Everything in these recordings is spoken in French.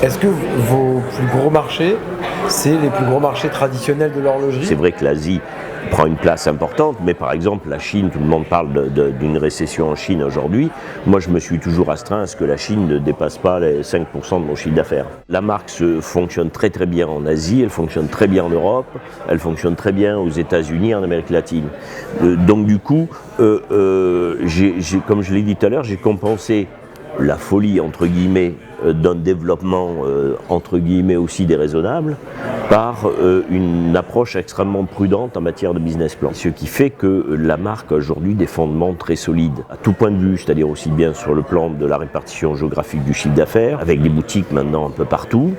Est-ce que vos plus gros marchés, c'est les plus gros marchés traditionnels de l'horlogerie? C'est vrai que l'Asie prend une place importante, mais par exemple la Chine, tout le monde parle d'une récession en Chine aujourd'hui. Moi je me suis toujours astreint à ce que la Chine ne dépasse pas les 5% de mon chiffre d'affaires. La marque fonctionne très très bien en Asie, elle fonctionne très bien en Europe, elle fonctionne très bien aux États-Unis, en Amérique latine. Donc du coup, comme je l'ai dit tout à l'heure, j'ai compensé la folie entre guillemets d'un développement entre guillemets aussi déraisonnable par une approche extrêmement prudente en matière de business plan. Ce qui fait que la marque a aujourd'hui des fondements très solides à tout point de vue, c'est-à-dire aussi bien sur le plan de la répartition géographique du chiffre d'affaires, avec des boutiques maintenant un peu partout,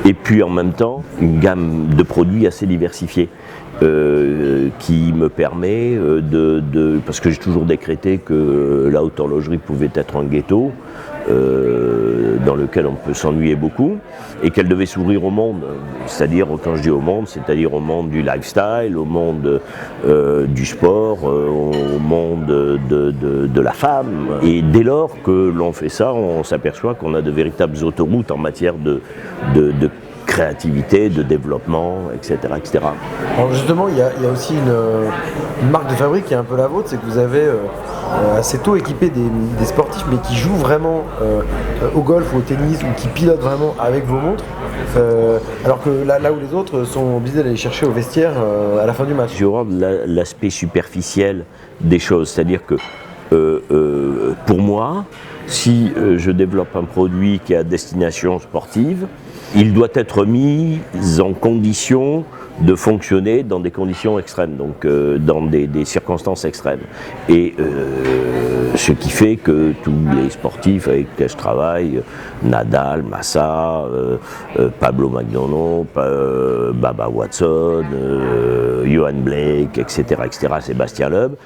et puis en même temps une gamme de produits assez diversifiée. Qui me permet parce que j'ai toujours décrété que la haute horlogerie pouvait être un ghetto dans lequel on peut s'ennuyer beaucoup et qu'elle devait s'ouvrir au monde, c'est-à-dire, quand je dis au monde, c'est-à-dire au monde du lifestyle, au monde du sport, au monde de la femme. Et dès lors que l'on fait ça, on s'aperçoit qu'on a de véritables autoroutes en matière de créativité, de développement, etc. etc. Alors justement, il y a aussi une marque de fabrique qui est un peu la vôtre, c'est que vous avez assez tôt équipé des sportifs, mais qui jouent vraiment au golf ou au tennis, ou qui pilotent vraiment avec vos montres, alors que là où les autres sont obligés d'aller chercher au vestiaire à la fin du match. J'ai horreur de l'aspect superficiel des choses, c'est-à-dire que pour moi, si je développe un produit qui est à destination sportive, il doit être mis en condition de fonctionner dans des conditions extrêmes, donc dans des circonstances extrêmes. Et ce qui fait que tous les sportifs avec lesquels je travaille, Nadal, Massa, Pablo Magnono, Baba Watson, Johan Blake, etc., Sébastien Loeb,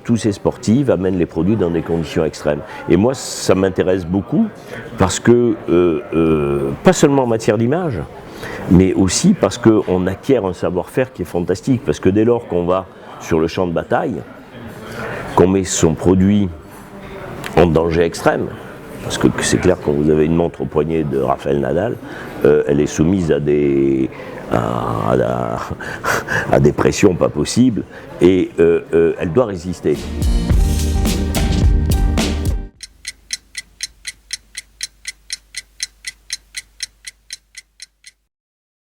tous ces sportifs amènent les produits dans des conditions extrêmes. Et moi, ça m'intéresse beaucoup parce que, pas seulement en matière d'image, mais aussi parce qu'on acquiert un savoir-faire qui est fantastique. Parce que dès lors qu'on va sur le champ de bataille, qu'on met son produit en danger extrême, parce que c'est clair, quand vous avez une montre au poignet de Rafael Nadal, elle est soumise à des pressions pas possibles, et elle doit résister.